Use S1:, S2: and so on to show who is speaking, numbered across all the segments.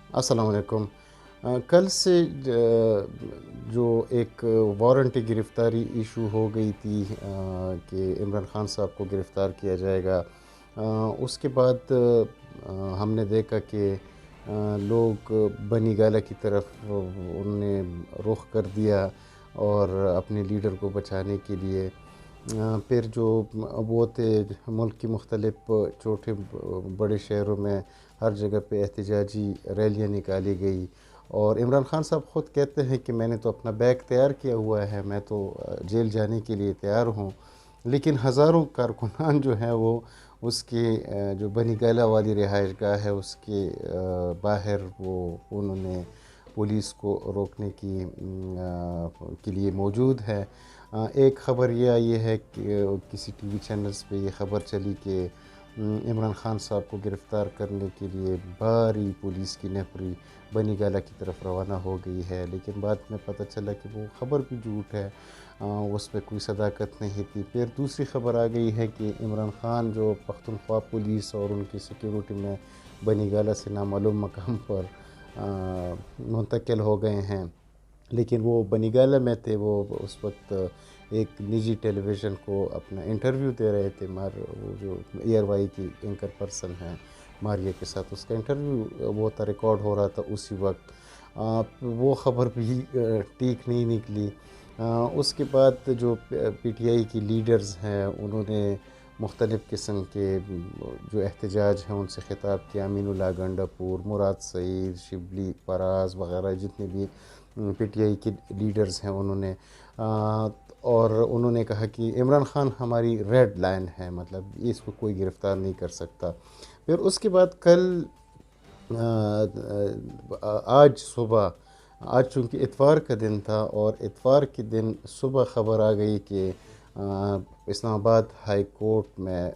S1: السلام علیکم۔ کل سے جو ایک وارنٹی گرفتاری ایشو ہو گئی تھی کہ عمران خان صاحب کو گرفتار کیا جائے گا، اس کے بعد ہم نے دیکھا کہ لوگ بنی گالہ کی طرف انہوں نے رخ کر دیا اور اپنے لیڈر کو بچانے کے لیے پھر جو وہ تھے ملک کی مختلف چھوٹے بڑے شہروں میں ہر جگہ پہ احتجاجی ریلیاں نکالی گئی، اور عمران خان صاحب خود کہتے ہیں کہ میں نے تو اپنا بیگ تیار کیا ہوا ہے، میں تو جیل جانے کے لیے تیار ہوں، لیکن ہزاروں کارکنان جو ہیں وہ اس کے جو بنی گالہ والی رہائش گاہ ہے اس کے باہر وہ انہوں نے پولیس کو روکنے کے لیے موجود ہے۔ ایک خبر یہ آئی ہے کہ کسی ٹی وی چینلز پہ یہ خبر چلی کہ عمران خان صاحب کو گرفتار کرنے کے لیے بھاری پولیس کی نفری بنی گالہ کی طرف روانہ ہو گئی ہے، لیکن بعد میں پتہ چلا کہ وہ خبر بھی جھوٹ ہے، اس پہ کوئی صداقت نہیں تھی۔ پھر دوسری خبر آ گئی ہے کہ عمران خان جو پختونخوا پولیس اور ان کی سیکیورٹی میں بنی گالہ سے نامعلوم مقام پر منتقل ہو گئے ہیں، لیکن وہ بنی گالہ میں تھے۔ وہ اس وقت ایک نجی ٹیلی ویژن کو اپنا انٹرویو دے رہے تھے، وہ جو ایئر وائی کی اینکر پرسن ہیں ماریہ کے ساتھ، اس کا انٹرویو وہ تھا، ریکارڈ ہو رہا تھا اسی وقت۔ وہ خبر بھی ٹھیک نہیں نکلی۔ اس کے بعد جو پی ٹی آئی کی لیڈرز ہیں انہوں نے مختلف قسم کے جو احتجاج ہیں ان سے خطاب کیا، امین اللہ گنڈا پور، مراد سعید، شبلی فراز وغیرہ جتنے بھی پی ٹی آئی کے لیڈرز ہیں انہوں نے اور انہوں نے کہا کہ عمران خان ہماری ریڈ لائن ہے، مطلب اس کو کوئی گرفتار نہیں کر سکتا۔ پھر اس کے بعد کل آج صبح، آج چونکہ اتوار کا دن تھا اور اتوار کے دن صبح خبر آ گئی کہ اسلام آباد ہائی کورٹ میں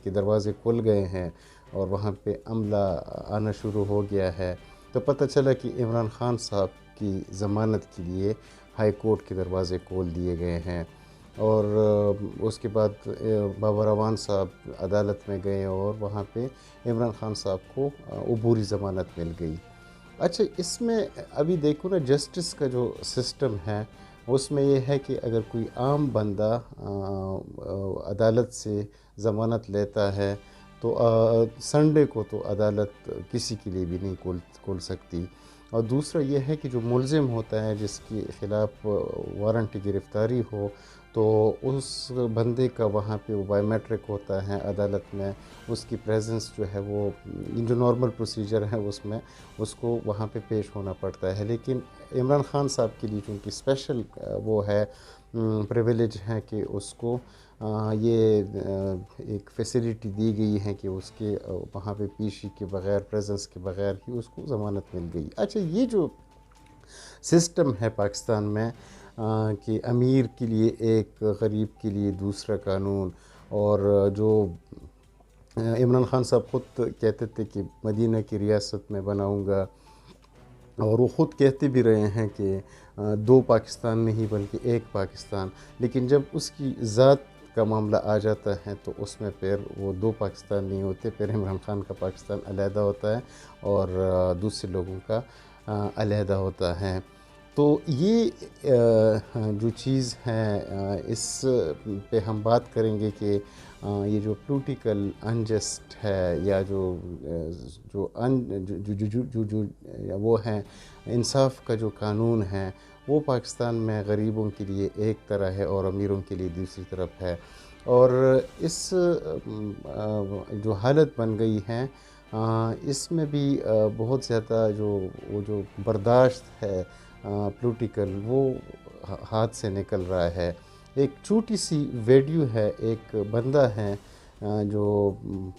S1: کے دروازے کھل گئے ہیں اور وہاں پہ عملہ آنا شروع ہو گیا ہے، تو پتہ چلا کہ عمران خان صاحب کی ضمانت کے لیے ہائی کورٹ کے دروازے کھول دیے گئے ہیں۔ اور اس کے بعد بابر اعوان صاحب عدالت میں گئے اور وہاں پہ عمران خان صاحب کو عبوری ضمانت مل گئی۔ اچھا، اس میں ابھی دیکھو نا، جسٹس کا جو سسٹم ہے اس میں یہ ہے کہ اگر کوئی عام بندہ عدالت سے ضمانت لیتا ہے تو سنڈے کو تو عدالت کسی کے لیے بھی نہیں کھول سکتی، اور دوسرا یہ ہے کہ جو ملزم ہوتا ہے جس کے خلاف وارنٹی گرفتاری ہو تو اس بندے کا وہاں پہ وہ بائیو میٹرک ہوتا ہے عدالت میں، اس کی پریزنس جو ہے وہ جو نارمل پروسیجر ہے اس میں اس کو وہاں پہ پیش ہونا پڑتا ہے، لیکن عمران خان صاحب کے لیے چونکہ اسپیشل وہ ہے پریویلیج ہے کہ اس کو یہ ایک فیسیلیٹی دی گئی ہے کہ اس کے وہاں پہ پیشی کے بغیر، پریزنس کے بغیر ہی اس کو ضمانت مل گئی۔ اچھا، یہ جو سسٹم ہے پاکستان میں کہ امیر کے لیے ایک، غریب کے لیے دوسرا قانون، اور جو عمران خان صاحب خود کہتے تھے کہ مدینہ کی ریاست میں بناؤں گا، اور وہ خود کہتے بھی رہے ہیں کہ دو پاکستان نہیں بلکہ ایک پاکستان، لیکن جب اس کی ذات کا معاملہ آ جاتا ہے تو اس میں پھر وہ دو پاکستان نہیں ہوتے، پھر عمران خان کا پاکستان علیحدہ ہوتا ہے اور دوسرے لوگوں کا علیحدہ ہوتا ہے۔ تو یہ جو چیز ہے اس پہ ہم بات کریں گے کہ یہ جو پولیٹیکل انجسٹ ہے یا جو وہ ہیں انصاف کا جو قانون ہے وہ پاکستان میں غریبوں کے لیے ایک طرح ہے اور امیروں کے لیے دوسری طرف ہے، اور اس جو حالت بن گئی ہے اس میں بھی بہت زیادہ جو برداشت ہے پولیٹیکل وہ ہاتھ سے نکل رہا ہے۔ ایک چھوٹی سی ویڈیو ہے، ایک بندہ ہے جو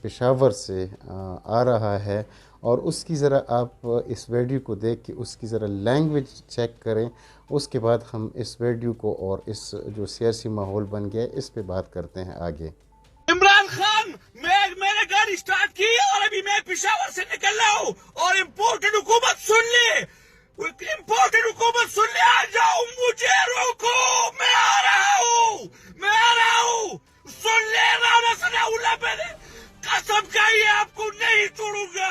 S1: پشاور سے آ رہا ہے، اور اس کی ذرا آپ اس ویڈیو کو دیکھ کے اس کی ذرا لینگویج چیک کریں، اس کے بعد ہم اس ویڈیو کو اور اس جو سیاسی ماحول بن گیا اس پہ بات کرتے ہیں آگے۔
S2: عمران خان، میں نے گاڑی سٹارٹ کی اور ابھی میں پشاور سے نکل رہا ہوں، اور امپورٹڈ حکومت سن لے، امپورٹڈ حکومت سن لے، آ جاؤ مجھے روکو، میں آ رہا ہوں، میں آ رہا ہوں، سن لے رانا ثناء اللہ، میں نے قسم کھائی ہے آپ کو نہیں چھوڑوں گا،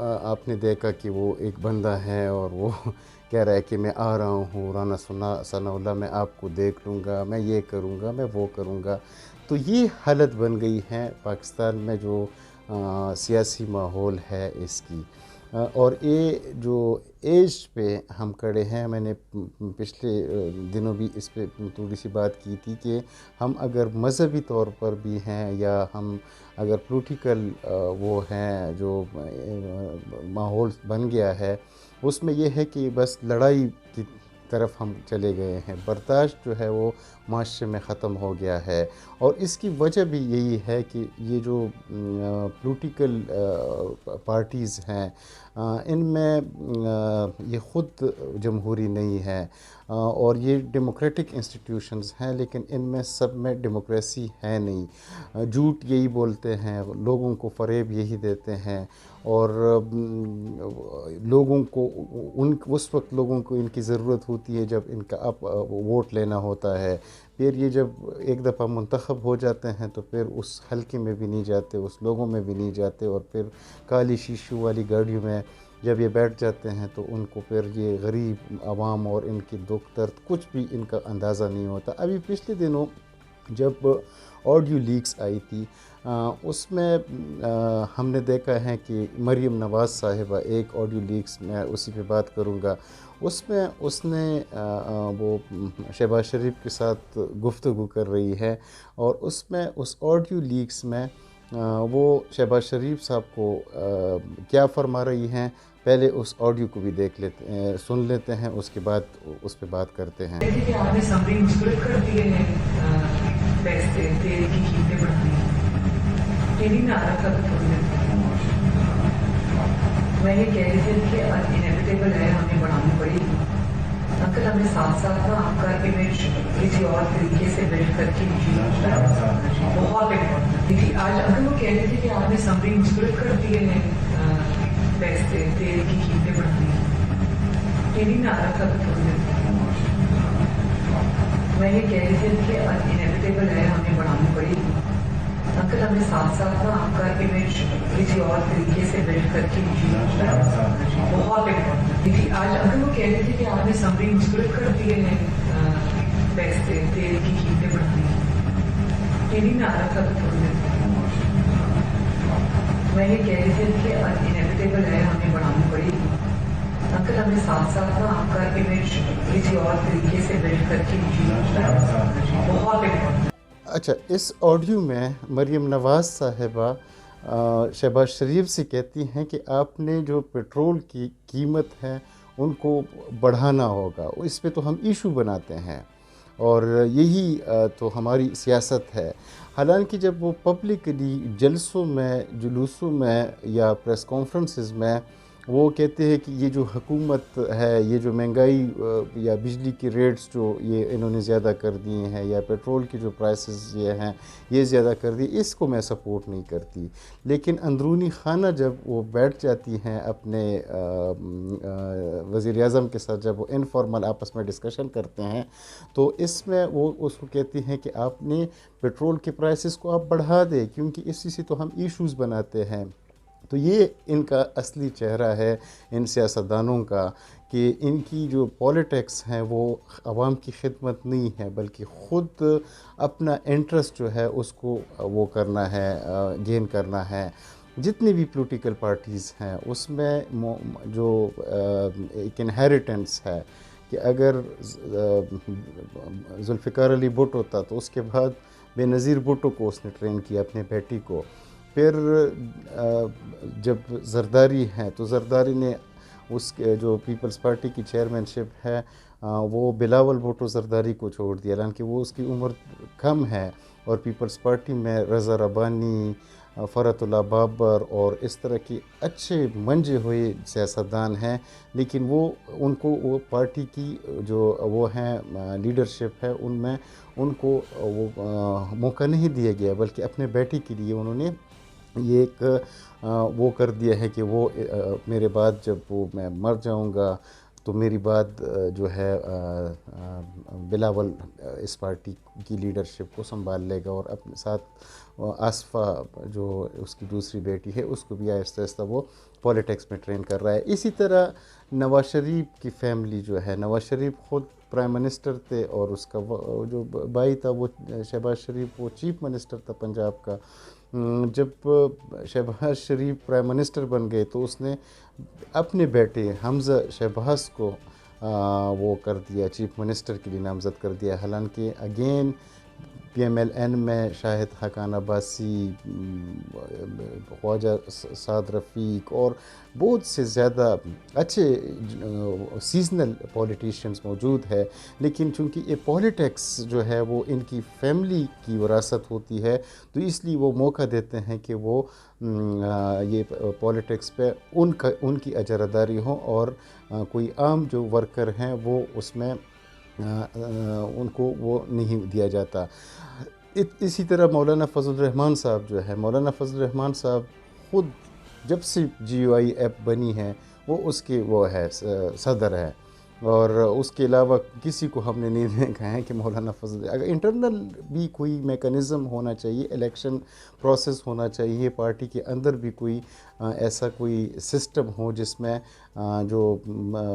S1: آپ نے دیکھا کہ وہ ایک بندہ ہے اور وہ کہہ رہا ہے کہ میں آ رہا ہوں رانا ثناء اللہ، میں آپ کو دیکھ لوں گا، میں یہ کروں گا، میں وہ کروں گا۔ تو یہ حالت بن گئی ہے پاکستان میں جو سیاسی ماحول ہے اس کی۔ اور یہ جو ایج پہ ہم کھڑے ہیں، میں نے پچھلے دنوں بھی اس پہ تھوڑی سی بات کی تھی کہ ہم اگر مذہبی طور پر بھی ہیں یا ہم اگر پولیٹیکل وہ ہیں جو ماحول بن گیا ہے، اس میں یہ ہے کہ بس لڑائی کی طرف ہم چلے گئے ہیں، برداشت جو ہے وہ معاشرے میں ختم ہو گیا ہے۔ اور اس کی وجہ بھی یہی ہے کہ یہ جو پولیٹیکل پارٹیز ہیں ان میں یہ خود جمہوری نہیں ہے اور یہ ڈیموکریٹک انسٹیٹیوشنز ہیں، لیکن ان میں سب میں ڈیموکریسی ہے نہیں۔ جھوٹ یہی بولتے ہیں، لوگوں کو فریب یہی دیتے ہیں، اور لوگوں کو اس وقت لوگوں کو ان کی ضرورت ہوتی ہے جب ان کا ووٹ لینا ہوتا ہے، پھر یہ جب ایک دفعہ منتخب ہو جاتے ہیں تو پھر اس حلقے میں بھی نہیں جاتے، اس لوگوں میں بھی نہیں جاتے، اور پھر کالی شیشوں والی گاڑیوں میں جب یہ بیٹھ جاتے ہیں تو ان کو پھر یہ غریب عوام اور ان کی دکھ درد کچھ بھی ان کا اندازہ نہیں ہوتا۔ ابھی پچھلے دنوں جب آڈیو لیکس آئی تھی اس میں ہم نے دیکھا ہے کہ مریم نواز صاحبہ، ایک آڈیو لیکس میں اسی پہ بات کروں گا، اس میں اس نے وہ شہباز شریف کے ساتھ گفتگو کر رہی ہے، اور اس میں اس آڈیو لیکس میں وہ شہباز شریف صاحب کو کیا فرما رہی ہیں، پہلے اس آڈیو کو بھی سن لیتے ہیں، اس کے بعد اس پہ بات کرتے ہیں۔
S3: کہ آپ نے سمری مسکرت کر دیے ہیں، پیسے تیل کی قیمتیں بڑھتی ہیں، یہ نہیں نعرہ تھا میں یہ کہہ رہی تھی کہ انیویٹیبل ہے، ہمیں بڑھانی پڑے گی۔ انکل ہمیں ساتھ ساتھ نا آپ کا امیج کسی اور طریقے سے بلڈ کر کے بہت امپورٹنٹ تھی۔ آج اگر وہ کہہ رہے تھے کہ آپ نے سمری مسکرت کر دیے ہیں، پیسے تیل کی قیمتیں بڑھتی ہیں، یہ نہیں نعرہ تھا میں یہ کہہ رہی تھی کہ انیویٹیبل ہے، ہمیں بڑھانی پڑے گی۔ انکل ہمیں ساتھ ساتھ نا آپ کا امیج کسی اور طریقے سے بلڈ کر کے بہت امپورٹنٹ تھی۔ آج اگر وہ کہہ رہے تھے کہ آپ نے سمری مسکرت کر دیے ہیں، پیسے تیل کی قیمتیں بڑھتی ہیں، یہ نہیں نعرہ تھا میں یہ کہہ رہی تھی کہ انیویٹیبل ہے، ہمیں بڑھانی پڑے گی۔ انکل ہمیں ساتھ ساتھ نا آپ کا امیج کسی اور طریقے سے بلڈ کر کے بہت امپورٹنٹ۔
S1: اچھا، اس آڈیو میں مریم نواز صاحبہ شہباز شریف سے کہتی ہیں کہ آپ نے جو پیٹرول کی قیمت ہے ان کو بڑھانا ہوگا، اس پہ تو ہم ایشو بناتے ہیں اور یہی تو ہماری سیاست ہے۔ حالانکہ جب وہ پبلکلی جلسوں میں، جلوسوں میں یا پریس کانفرنسز میں وہ کہتے ہیں کہ یہ جو حکومت ہے، یہ جو مہنگائی یا بجلی کی ریٹس جو یہ انہوں نے زیادہ کر دیے ہیں، یا پیٹرول کی جو پرائسز یہ ہیں یہ زیادہ کر دی، اس کو میں سپورٹ نہیں کرتی۔ لیکن اندرونی خانہ جب وہ بیٹھ جاتی ہیں اپنے وزیر اعظم کے ساتھ، جب وہ انفارمل آپس میں ڈسکشن کرتے ہیں، تو اس میں وہ اس کو کہتی ہیں کہ آپ نے پیٹرول کے پرائسز کو آپ بڑھا دیں، کیونکہ اسی سے تو ہم ایشوز بناتے ہیں۔ تو یہ ان کا اصلی چہرہ ہے ان سیاستدانوں کا، کہ ان کی جو پولیٹکس ہیں وہ عوام کی خدمت نہیں ہے، بلکہ خود اپنا انٹرسٹ جو ہے اس کو وہ کرنا ہے، گین کرنا ہے۔ جتنی بھی پولیٹیکل پارٹیز ہیں اس میں جو ایک انہیریٹنس ہے کہ اگر ذوالفقار علی بھٹو تھا تو اس کے بعد بے نظیر بھٹو کو اس نے ٹرین کیا، اپنے بیٹی کو۔ پھر جب زرداری ہیں تو زرداری نے اس کے جو پیپلز پارٹی کی چیئرمین شپ ہے وہ بلاول بھٹو زرداری کو چھوڑ دیا، حالانکہ وہ اس کی عمر کم ہے، اور پیپلز پارٹی میں رضا ربانی، فرحت اللہ بابر اور اس طرح کی اچھے منجے ہوئے سیاستدان ہیں، لیکن ان کو وہ پارٹی کی جو وہ ہیں لیڈرشپ ہے ان میں ان کو وہ موقع نہیں دیا گیا، بلکہ اپنے بیٹی کے لیے انہوں نے یہ ایک وہ کر دیا ہے کہ وہ میرے بعد جب وہ میں مر جاؤں گا تو میری بات جو ہے بلاول اس پارٹی کی لیڈرشپ کو سنبھال لے گا، اور اپنے ساتھ آصفہ جو اس کی دوسری بیٹی ہے اس کو بھی آہستہ آہستہ وہ پولیٹکس میں ٹرین کر رہا ہے۔ اسی طرح نواز شریف کی فیملی جو ہے، نواز شریف خود پرائم منسٹر تھے، اور اس کا جو بھائی تھا وہ شہباز شریف، وہ چیف منسٹر تھا پنجاب کا۔ جب شہباز شریف پرائم منسٹر بن گئے تو اس نے اپنے بیٹے حمزہ شہباز کو وہ کر دیا، چیف منسٹر کے لیے نامزد کر دیا، حالانکہ again P M L N میں شاہد حقان عباسی، خواجہ سعد رفیق اور بہت سے زیادہ اچھے سیزنل پولیٹیشینز موجود ہے، لیکن چونکہ یہ پولیٹکس جو ہے وہ ان کی فیملی کی وراثت ہوتی ہے، تو اس لیے وہ موقع دیتے ہیں کہ وہ یہ پولیٹکس پہ ان کی اجارہ ہو، اور کوئی عام جو ورکر ہیں وہ اس میں ان کو وہ نہیں دیا جاتا۔ اسی طرح مولانا فضل الرحمان صاحب جو ہے، مولانا فضل الرحمان صاحب خود جب سے جی او آئی ایپ بنی ہے وہ اس کے وہ ہے صدر ہے، اور اس کے علاوہ کسی کو ہم نے نہیں دیکھا ہے کہ مولانا فضل، اگر انٹرنل بھی کوئی میکانزم ہونا چاہیے، الیکشن پروسیس ہونا چاہیے، پارٹی کے اندر بھی کوئی ایسا کوئی سسٹم ہو جس میں جو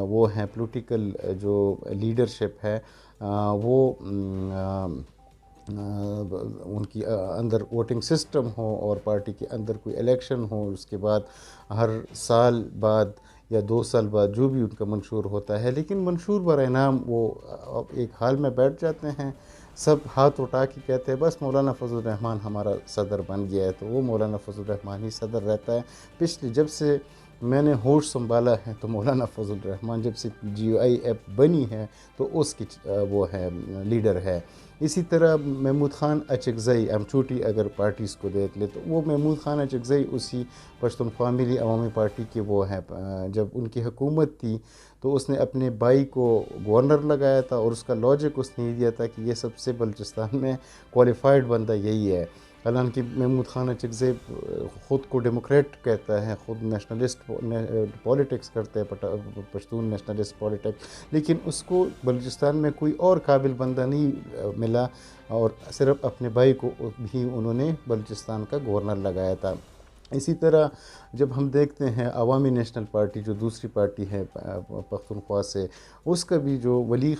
S1: وہ ہیں پولیٹیکل جو لیڈرشپ ہے وہ ان کی اندر ووٹنگ سسٹم ہو، اور پارٹی کے اندر کوئی الیکشن ہو، اس کے بعد ہر سال بعد یا 2 سال بعد جو بھی ان کا منشور ہوتا ہے، لیکن منشور برائے نام وہ ایک حال میں بیٹھ جاتے ہیں، سب ہاتھ اٹھا کے کہتے ہیں بس مولانا فضل الرحمان ہمارا صدر بن گیا ہے، تو وہ مولانا فضل الرحمان ہی صدر رہتا ہے۔ پچھلے جب سے میں نے ہوش سنبھالا ہے تو مولانا فضل الرحمان جب سے جی او آئی ایپ بنی ہے تو اس کی وہ ہے لیڈر ہے۔ اسی طرح محمود خان اچکزئی، ہم چھوٹی اگر پارٹیز کو دیکھ لیں تو وہ محمود خان اچکزئی اسی پشتونخوا ملی عوامی پارٹی کے وہ ہیں، جب ان کی حکومت تھی تو اس نے اپنے بھائی کو گورنر لگایا تھا، اور اس کا لاجک اس نے یہ دیا تھا کہ یہ سب سے بلوچستان میں کوالیفائڈ بندہ یہی ہے، حالانکہ محمود خان اچکزئی خود کو ڈیموکریٹ کہتا ہے، خود نیشنلسٹ پولیٹکس کرتے ہیں، پشتون نیشنلسٹ پولیٹکس، لیکن اس کو بلوچستان میں کوئی اور قابل بندہ نہیں ملا، اور صرف اپنے بھائی کو بھی انہوں نے بلوچستان کا گورنر لگایا تھا۔ اسی طرح جب ہم دیکھتے ہیں عوامی نیشنل پارٹی جو دوسری پارٹی ہے پختونخوا سے، اس کا بھی جو ولی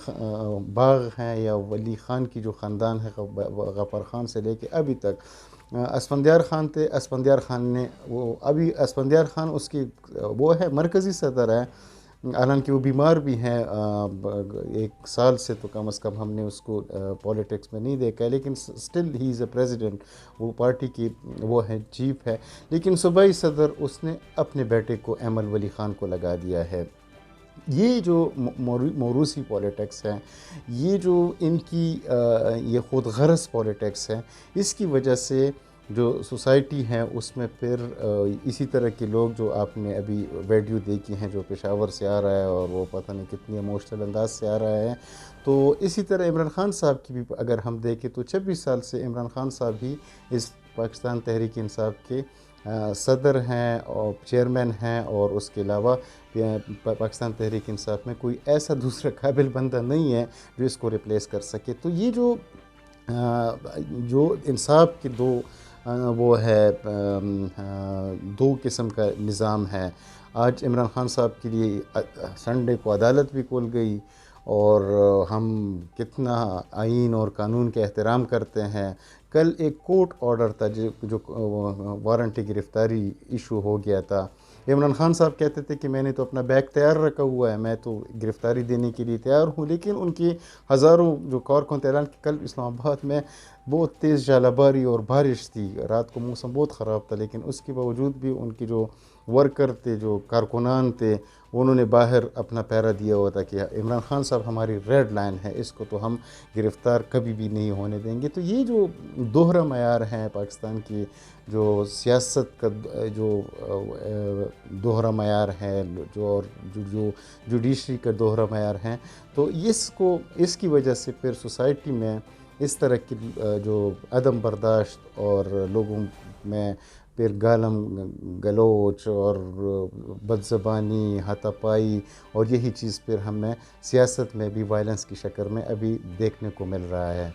S1: باغ ہیں یا ولی خان کی جو خاندان ہے، غفار خان سے لے کے ابھی تک اسفندیار خان تھے، اسفندیار خان نے وہ ابھی اسفندیار خان اس کی وہ ہے مرکزی صدر ہے، حالانکہ وہ بیمار بھی ہیں، 1 سال سے تو کم از کم ہم نے اس کو پولیٹکس میں نہیں دیکھا ہے، لیکن still he is a president, وہ پارٹی کی وہ ہے چیف ہے، لیکن صوبائی صدر اس نے اپنے بیٹے کو ایمل ولی خان کو لگا دیا ہے۔ یہ جو موروثی پولیٹکس ہے، یہ جو ان کی یہ خود غرض پولیٹکس ہے، اس کی وجہ سے جو سوسائٹی ہے اس میں پھر اسی طرح کے لوگ جو آپ نے ابھی ویڈیو دیکھی ہیں جو پشاور سے آ رہا ہے اور وہ پتہ نہیں کتنی ایموشنل انداز سے آ رہا ہے، تو اسی طرح عمران خان صاحب کی بھی اگر ہم دیکھیں تو 26 سال سے عمران خان صاحب ہی اس پاکستان تحریک انصاف کے صدر ہیں اور چیئرمین ہیں، اور اس کے علاوہ پاکستان تحریک انصاف میں کوئی ایسا دوسرا قابل بندہ نہیں ہے جو اس کو ریپلیس کر سکے۔ تو یہ جو انصاف کے وہ ہے 2 قسم کا نظام ہے۔ آج عمران خان صاحب کے لیے سنڈے کو عدالت بھی کھل گئی، اور ہم کتنا آئین اور قانون کے احترام کرتے ہیں۔ کل ایک کورٹ آرڈر تھا جو وارنٹی گرفتاری ایشو ہو گیا تھا، عمران خان صاحب کہتے تھے کہ میں نے تو اپنا بیگ تیار رکھا ہوا ہے، میں تو گرفتاری دینے کے لیے تیار ہوں، لیکن ان کی ہزاروں جو کارکن اعلان کہ کل اسلام آباد میں بہت تیز ژالہ باری اور بارش تھی، رات کو موسم بہت خراب تھا، لیکن اس کے باوجود بھی ان کی جو ورکر تھے، جو کارکنان تھے، انہوں نے باہر اپنا پہرا دیا ہوا تھا کہ عمران خان صاحب ہماری ریڈ لائن ہے، اس کو تو ہم گرفتار کبھی بھی نہیں ہونے دیں گے۔ تو یہ جو دوہرا معیار ہے پاکستان کی جو سیاست کا جو دوہرا معیار ہے، جو جوڈیشری کا دوہرا معیار ہے، تو اس کی وجہ سے پھر سوسائٹی میں اس طرح کی جو عدم برداشت اور لوگوں میں پھر گالم گلوچ اور بد زبانی، ہاتھا پائی، اور یہی چیز پھر ہمیں سیاست میں بھی وائلنس کی شکل میں ابھی دیکھنے کو مل رہا ہے.